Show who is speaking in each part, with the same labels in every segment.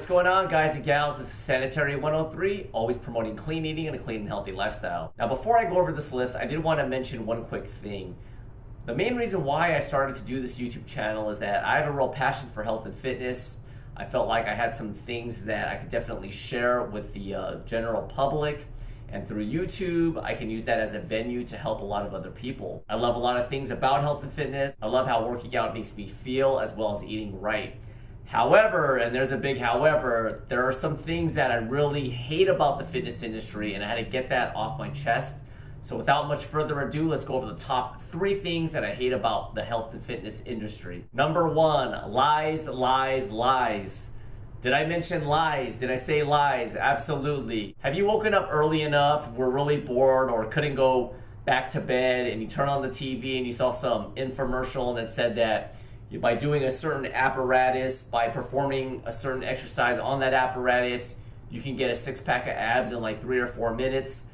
Speaker 1: going on, guys and gals? This is Sanitary 103, always promoting clean eating and a clean and healthy lifestyle. Now, before I go over this list, I did want to mention one quick thing. The main reason why I started to do this YouTube channel is that I have a real passion for health and fitness. I felt like I had some things that I could definitely share with the general public. And through YouTube, I can use that as a venue to help a lot of other people. I love a lot of things about health and fitness. I love how working out makes me feel as well as eating right. However, and there's a big however, there are some things that I really hate about the fitness industry, and I had to get that off my chest. So without much further ado, let's go over the top 3 things that I hate about the health and fitness industry. Number 1, lies, lies, lies. Did I mention lies? Did I say lies? Absolutely. Have you woken up early enough, were really bored, or couldn't go back to bed, and you turn on the TV and you saw some infomercial that said that by doing a certain apparatus, by performing a certain exercise on that apparatus, you can get a 6-pack of abs in like 3 or 4 minutes?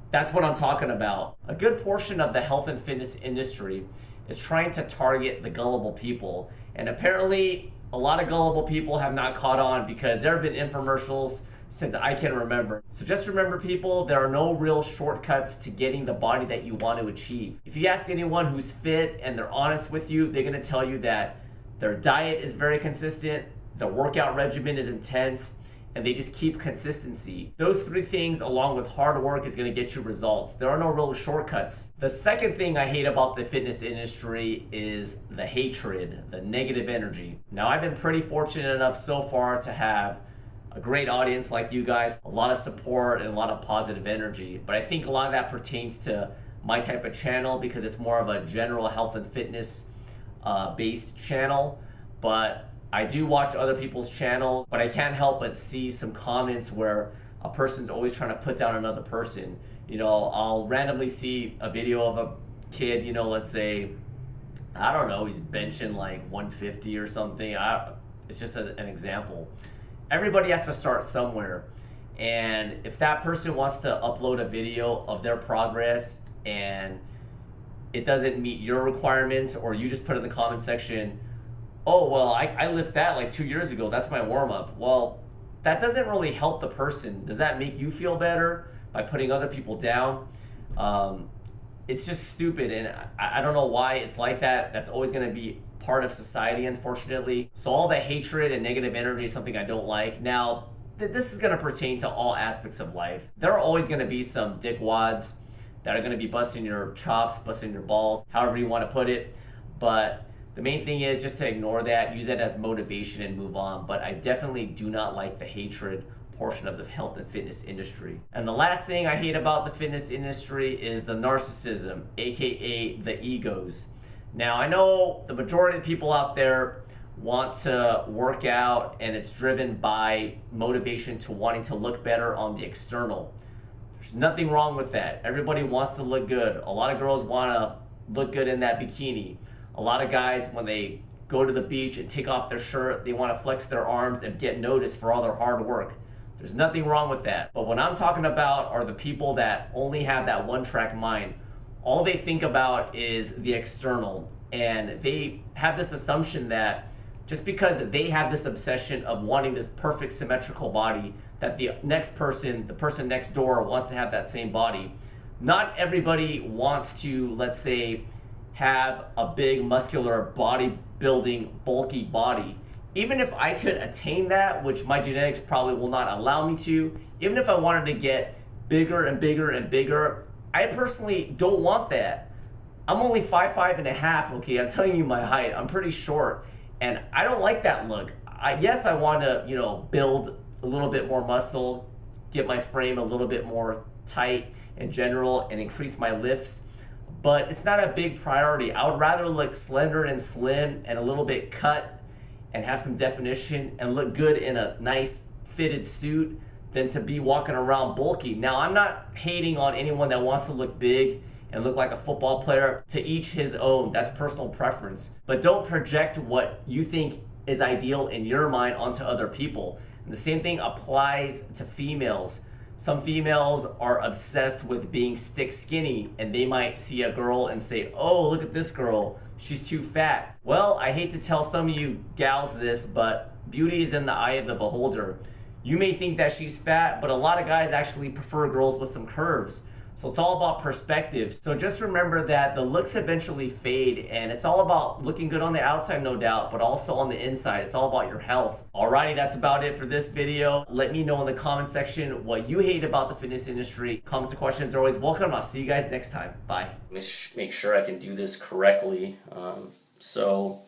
Speaker 1: That's what I'm talking about. A good portion of the health and fitness industry is trying to target the gullible people. And apparently, a lot of gullible people have not caught on because there have been infomercials since I can remember. So just remember, people, there are no real shortcuts to getting the body that you want to achieve. If you ask anyone who's fit and they're honest with you, they're gonna tell you that their diet is very consistent, their workout regimen is intense, and they just keep consistency. Those 3 things, along with hard work, is gonna get you results. There are no real shortcuts. The second thing I hate about the fitness industry is the hatred, the negative energy. Now, I've been pretty fortunate enough so far to have a great audience like you guys, a lot of support and a lot of positive energy. But I think a lot of that pertains to my type of channel because it's more of a general health and fitness based channel. But I do watch other people's channels, but I can't help but see some comments where a person's always trying to put down another person. You know, I'll randomly see a video of a kid, you know, let's say, I don't know, he's benching like 150 or something. It's just an example. Everybody has to start somewhere. And if that person wants to upload a video of their progress and it doesn't meet your requirements, or you just put in the comment section, oh, well, I lift that like 2 years ago, that's my warm-up. Well, that doesn't really help the person. Does that make you feel better by putting other people down? It's just stupid, and I don't know why it's like that. That's always gonna be part of society, unfortunately. So all the hatred and negative energy is something I don't like. Now, this is gonna pertain to all aspects of life. There are always gonna be some dickwads that are gonna be busting your chops, busting your balls, however you wanna put it. But the main thing is just to ignore that, use it as motivation and move on. But I definitely do not like the hatred portion of the health and fitness industry. And the last thing I hate about the fitness industry is the narcissism, aka the egos. Now, I know the majority of people out there want to work out and it's driven by motivation to wanting to look better on the external. There's nothing wrong with that. Everybody wants to look good. A lot of girls want to look good in that bikini. A lot of guys, when they go to the beach and take off their shirt, they want to flex their arms and get noticed for all their hard work. There's nothing wrong with that. But what I'm talking about are the people that only have that one-track mind. All they think about is the external, and they have this assumption that just because they have this obsession of wanting this perfect symmetrical body, that the next person, the person next door, wants to have that same body. Not everybody wants to, let's say, have a big muscular bodybuilding bulky body. Even if I could attain that, which my genetics probably will not allow me to, even if I wanted to get bigger and bigger and bigger, I personally don't want that. I'm only 5'5.5", okay? I'm telling you my height. I'm pretty short, and I don't like that look. Yes, I want to, you know, build a little bit more muscle, get my frame a little bit more tight in general, and increase my lifts, but it's not a big priority. I would rather look slender and slim and a little bit cut and have some definition and look good in a nice fitted suit than to be walking around bulky. Now, I'm not hating on anyone that wants to look big and look like a football player. To each his own. That's personal preference. But don't project what you think is ideal in your mind onto other people. And the same thing applies to females. Some females are obsessed with being stick skinny, and they might see a girl and say, oh, look at this girl, she's too fat. Well, I hate to tell some of you gals this, but Beauty is in the eye of the beholder. You may think that she's fat, but a lot of guys actually prefer girls with some curves. So it's all about perspective. So just remember that the looks eventually fade, and it's all about looking good on the outside, no doubt, but also on the inside. It's all about your health. Alrighty, that's about it for this video. Let me know in the comment section what you hate about the fitness industry. Comments and questions are always welcome. I'll see you guys next time. Bye. Let me make sure I can do this correctly. So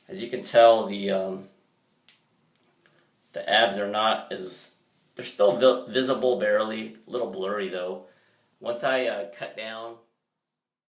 Speaker 1: as you can tell, the abs are not as, they're still visible barely, a little blurry though. Once I cut down